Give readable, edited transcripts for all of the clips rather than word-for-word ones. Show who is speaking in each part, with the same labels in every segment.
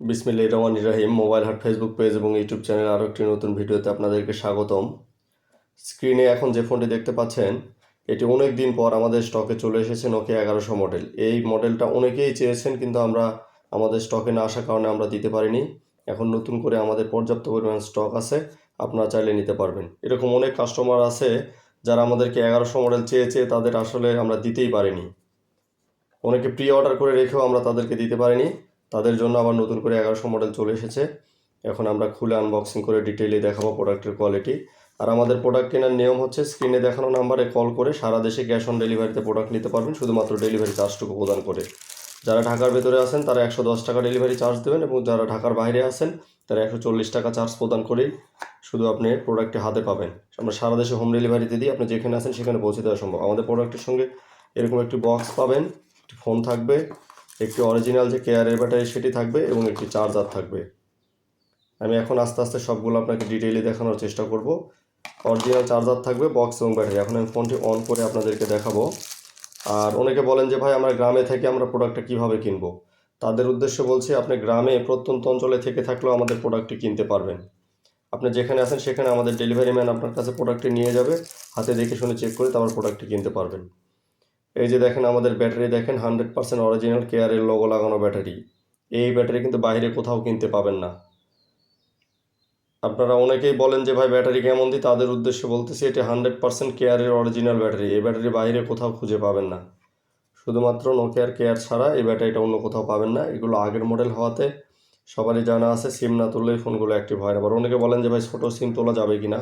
Speaker 1: বিসমিল্লাহির রহমানির রহিম। মোবাইল হাট ফেসবুক পেজ এবং ইউটিউব চ্যানেল আরও একটি নতুন ভিডিওতে আপনাদেরকে স্বাগতম। স্ক্রিনে এখন যে ফোনটি দেখতে পাচ্ছেন, এটি অনেক দিন পর আমাদের স্টকে চলে এসেছে, নোকিয়া 1100 মডেল। এই মডেলটা অনেকেই চেয়েছেন, কিন্তু আমরা আমাদের স্টকে না আসার কারণে আমরা দিতে পারিনি। এখন নতুন করে আমাদের পর্যাপ্ত পরিমাণ স্টক আছে, আপনারা চাইলে নিতে পারবেন। এরকম অনেক কাস্টমার আছে যারা আমাদেরকে 1100 মডেল চেয়েছে, তাদের আসলে আমরা দিতেই পারিনি। অনেকে প্রি অর্ডার করে রেখেও আমরা তাদেরকে দিতে পারিনি। তাদের জন্য আবার নতুন করে 1100 মডেল চলে এসেছে। এখন আমরা খুলে আনবক্সিং করে ডিটেইলে দেখাবো প্রোডাক্টের কোয়ালিটি। আর আমাদের প্রোডাক্ট কেনার নিয়ম হচ্ছে, স্ক্রিনে দেখানো নাম্বারে কল করে সারা দেশে ক্যাশ অন ডেলিভারিতে প্রোডাক্ট নিতে পারবেন, শুধুমাত্র ডেলিভারি চার্জটুকু প্রদান করে। যারা ঢাকার ভেতরে আছেন তারা 110 টাকা ডেলিভারি চার্জ দেবেন, এবং যারা ঢাকার বাইরে আছেন তারা 140 টাকা চার্জ প্রদান করেই শুধু আপনি প্রোডাক্টটি হাতে পাবেন। আমরা সারা দেশে হোম ডেলিভারিতে দিই, আপনি যেখানে আছেন সেখানে পৌঁছে দেওয়া সম্ভব। আমাদের প্রোডাক্টের সঙ্গে এরকম একটি বক্স পাবেন, একটি ফোন থাকবে, একটি অরিজিনাল যে কেয়ারের ব্যাটারি সেটি থাকবে, এবং একটি চার্জার থাকবে। আমি এখন আস্তে আস্তে সবগুলো আপনাকে ডিটেইলে দেখানোর চেষ্টা করব। অরিজিনাল চার্জার থাকবে, বক্স এবং ব্যাটারি। এখন আমি ফোনটি অন করে আপনাদেরকে দেখাবো। আর অনেকে বলেন যে ভাই, আমরা গ্রামে থেকে আমরা প্রোডাক্টটা কীভাবে কিনবো। তাদের উদ্দেশ্যে বলছি, আপনি গ্রামে প্রত্যন্ত অঞ্চলে থেকে থাকলেও আমাদের প্রোডাক্টটি কিনতে পারবেন। আপনি যেখানে আছেন সেখানে আমাদের ডেলিভারি ম্যান আপনার কাছে প্রোডাক্টটি নিয়ে যাবে, হাতে দেখে শুনে চেক করে তারপর প্রোডাক্টটি কিনতে পারবেন। এই যে দেখেন, আমাদের ব্যাটারি দেখেন, 100% অরিজিনাল কেয়ারের লোগো লাগানো ব্যাটারি। এই ব্যাটারি কিন্তু বাইরে কোথাও কিনতে পাবেন না। আপনারা অনেকেই বলেন যে ভাই ব্যাটারি কেমন দিই, তাদের উদ্দেশ্যে বলতেছি, এটি 100% কেয়ারের অরিজিনাল ব্যাটারি। এই ব্যাটারি বাইরে কোথাও খুঁজে পাবেন না। শুধুমাত্র নোকিয়ার কেয়ার ছাড়া এই ব্যাটারিটা অন্য কোথাও পাবেন না। এগুলো আগের মডেল হওয়াতে সবারই জানা আছে, সিম না তুললেই ফোনগুলো অ্যাক্টিভ হয় না। আবার অনেকে বলেন যে ভাই, ছোটো সিম তোলা যাবে কি না।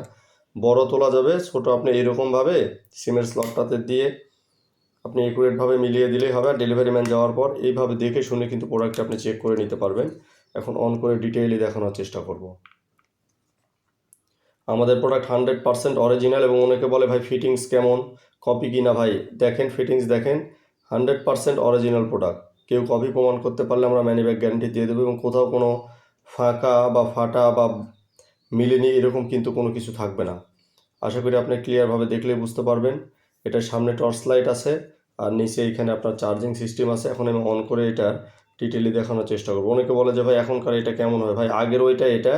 Speaker 1: বড় তোলা যাবে, ছোটো আপনি এইরকমভাবে সিমের স্লটটাতে দিয়ে আপনি একুরেটভাবে মিলিয়ে দিলেই হবে। আর ডেলিভারি ম্যান যাওয়ার পর এইভাবে দেখে শুনে কিন্তু প্রোডাক্টটা আপনি চেক করে নিতে পারবেন। এখন অন করে ডিটেইলি দেখানোর চেষ্টা করব। আমাদের প্রোডাক্ট 100% অরিজিনাল। এবং অনেকে বলে ভাই ফিটিংস কেমন, কপি কিনা। ভাই দেখেন, ফিটিংস দেখেন, 100% অরিজিনাল প্রোডাক্ট। কেউ কপি প্রমাণ করতে পারলে আমরা ম্যানি ব্যাক গ্যারান্টি দিয়ে দেবো, এবং কোথাও কোনো ফাঁকা বা ফাটা বা মিলেনি এরকম কিন্তু কোনো কিছু থাকবে না। আশা করি আপনি ক্লিয়ারভাবে দেখলেই বুঝতে পারবেন। এটার সামনে টর্চ লাইট আছে, আর নিচে এইখানে আপনার চার্জিং সিস্টেম আছে। এখন আমি অন করে এটা ডিটেইলি দেখানোর চেষ্টা করবো। অনেকে বলে যে ভাই এখনকার এটা কেমন হয়। ভাই আগের ওইটা এটা,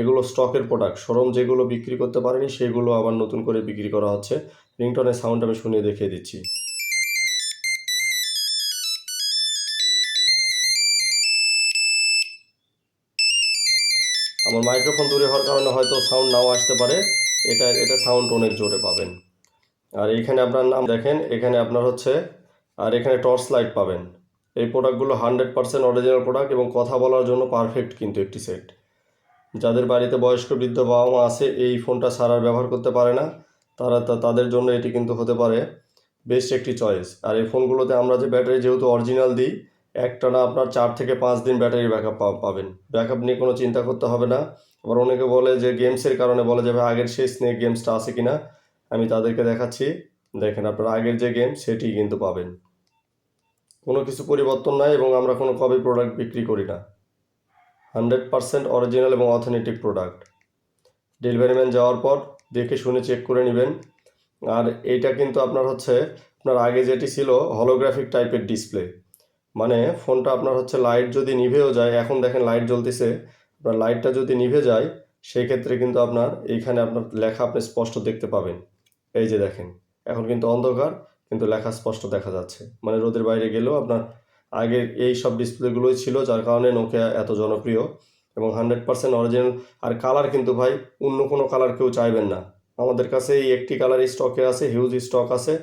Speaker 1: এগুলো স্টকের প্রোডাক্ট। শোরুম যেগুলো বিক্রি করতে পারেনি সেগুলো আবার নতুন করে বিক্রি করা হচ্ছে। রিংটনের সাউন্ড আমি শুনিয়ে দেখিয়ে দিচ্ছি। আমার মাইক্রোফোন দূরে হওয়ার কারণে হয়তো সাউন্ড নাও আসতে পারে। এটা সাউন্ড অনেক জোরে পাবেন। আর এইখানে আপনার নাম দেখেন, এখানে আপনার হচ্ছে, আর এখানে টর্চ লাইট পাবেন। এই প্রোডাক্টগুলো 100% অরিজিনাল প্রোডাক্ট, এবং কথা বলার জন্য পারফেক্ট কিন্তু একটি সেট। যাদের বাড়িতে বয়স্ক বৃদ্ধ বাবা মা আছে, এই ফোনটা ছাড়া আর ব্যবহার করতে পারে না, তাদের জন্য এটি কিন্তু হতে পারে বেস্ট একটি চয়েস। আর এই ফোনগুলোতে আমরা যে ব্যাটারি যেহেতু অরিজিনাল দিই, একটানা আপনার 4 থেকে 5 দিন ব্যাটারি ব্যাকআপ পাবেন। ব্যাকআপ নিয়ে কোনো চিন্তা করতে হবে না। আবার অনেকে বলে যে গেমসের কারণে বলে যে ভাই আগের সেই স্নেক গেমসটা আছে কিনা। আমি তাদেরকে দেখাচ্ছি। দেখেন, আপনার আগের যে গেম সেটি কিন্তু পাবেন। কোনো কিছু পরিবর্তন নাই, এবং আমরা কোনো কপি প্রোডাক্ট বিক্রি করি না। 100% অরিজিনাল এবং অথেন্টিক প্রোডাক্ট। ডেলিভারি ম্যান যাওয়ার পর দেখে শুনে চেক করে নেবেন। আর এইটা কিন্তু আপনার হচ্ছে, আপনার আগে যেটি ছিল হলোগ্রাফিক টাইপের ডিসপ্লে, মানে ফোনটা আপনার হচ্ছে লাইট যদি নিভেও যায়, এখন দেখেন লাইট জ্বলতেছে, আপনার লাইটটা যদি নিভে যায় সেই ক্ষেত্রে কিন্তু আপনার এইখানে আপনার লেখা আপনি স্পষ্ট দেখতে পাবেন। এই যে দেখেন, এখন কিন্তু অন্ধকার, কিন্তু লেখা স্পষ্ট দেখা যাচ্ছে, মানে রোদের বাইরে গেলেও আপনার আগের এই সব ডিসপ্লেগুলোই ছিল, যার কারণে নোকিয়া এত জনপ্রিয়। এবং 100% অরিজিনাল। আর কালার কিন্তু ভাই অন্য কোনো কালার কেউ চাইবেন না। আমাদের কাছে এই একটি কালারই স্টকে আছে, হিউজ স্টক আছে।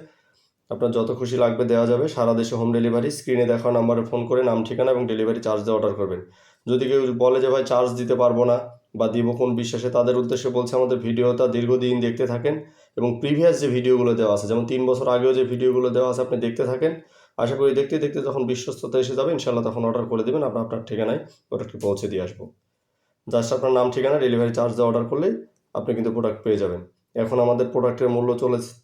Speaker 1: আপনার যত খুশি লাগবে দেওয়া যাবে, সারা দেশে হোম ডেলিভারি। স্ক্রিনে দেখা নাম্বারে ফোন করে নাম ঠিকানা এবং ডেলিভারি চার্জ দিয়ে অর্ডার করবেন। যদি কেউ বলে যে ভাই চার্জ দিতে পারবো না বা দিব কোন বিশ্বাসে, তাদের উদ্দেশ্যে বলছে আমাদের ভিডিওটা দীর্ঘদিন দেখতে থাকেন, এবং প্রিভিয়াস যে ভিডিওগুলো দেওয়া আছে, যেমন 3 বছর আগেও যে ভিডিওগুলো দেওয়া আছে, আপনি দেখতে থাকেন। আশা করি দেখতে দেখতে যখন বিশ্বস্ততা এসে যাবে, ইনশাল্লাহ তখন অর্ডার করে দেবেন। আপনার ঠিকানায় প্রোডাক্টটি পৌঁছে দিয়ে আসবো। জাস্ট আপনার নাম ঠিকানা ডেলিভারি চার্জ দিয়ে অর্ডার করলেই আপনি কিন্তু প্রোডাক্ট পেয়ে যাবেন। এখন আমাদের প্রোডাক্টের মূল্য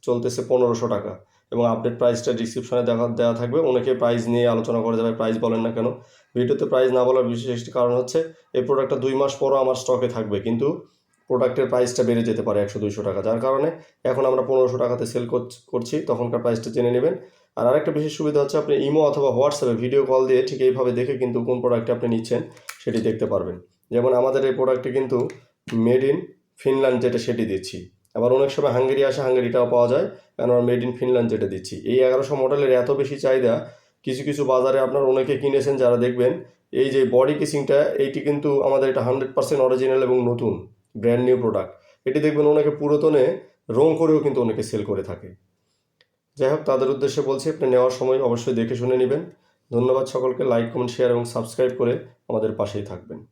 Speaker 1: চলতেছে 1500 টাকা, এবং আপডেট প্রাইসটা ডিসক্রিপশনে দেওয়া থাকবে। অনেকে প্রাইস নিয়ে আলোচনা করে যাবে, প্রাইস বলেন না কেন। ভিডিওতে প্রাইস না বলার বিশেষ একটি কারণ হচ্ছে, এই প্রোডাক্টটা 2 মাস পরও আমার স্টকে থাকবে, কিন্তু প্রোডাক্টের প্রাইসটা বেড়ে যেতে পারে 100-200 টাকা, যার কারণে এখন আমরা 1500 টাকাতে সেল করছি। তখনকার প্রাইসটা জেনে নেবেন। আর আরেকটা বিশেষ সুবিধা হচ্ছে আপনি ইমো অথবা হোয়াটসঅ্যাপে ভিডিও কল দিয়ে ঠিক এইভাবে দেখে কিন্তু কোন প্রোডাক্টটা আপনি নিচ্ছেন সেটি দেখতে পারবেন। যেমন আমাদের এই প্রোডাক্টটি কিন্তু মেড ইন ফিনল্যান্ড যেটা সেটি দিচ্ছি। আবার অনেক সময় হাঙ্গেরি আসে, হাঙ্গেরিটাও পাওয়া যায়, কারণ আমরা মেড ইন ফিনল্যান্ড যেটা দিচ্ছি। এই 1100 মডেলের এত বেশি চাহিদা, কিছু কিছু বাজারে আপনার অনেকে কিনেছেন যারা দেখবেন এই যে বডি কেসিংটা, এইটি কিন্তু আমাদের এটা 100% অরিজিনাল এবং নতুন ব্র্যান্ড নিউ প্রোডাক্ট। এটি দেখবেন অনেকে পুরাতনে রং করেও কিন্তু অনেকে সেল করে থাকে। যাই হোক, তাদের উদ্দেশ্যে বলছি আপনি নেওয়ার সময় অবশ্যই দেখে শুনে নেবেন। ধন্যবাদ সকলকে। লাইক, কমেন্ট, শেয়ার এবং সাবস্ক্রাইব করে আমাদের পাশেই থাকবেন।